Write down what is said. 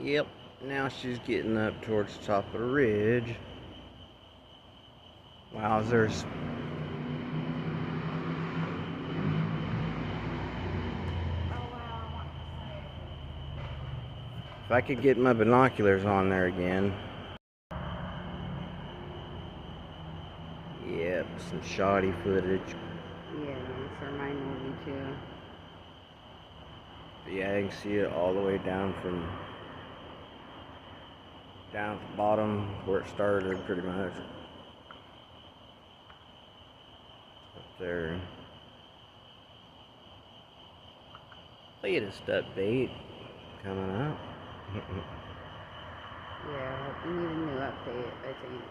Yep, now she's getting up towards the top of the ridge. Wowzers. If I could get my binoculars on there again. Yep, some shoddy footage. Yeah, I'm sure mine will be too. But yeah, I can see it all the way down from down at the bottom where it started pretty much. Up there. Latest update coming up. Yeah, we need a new update, I think.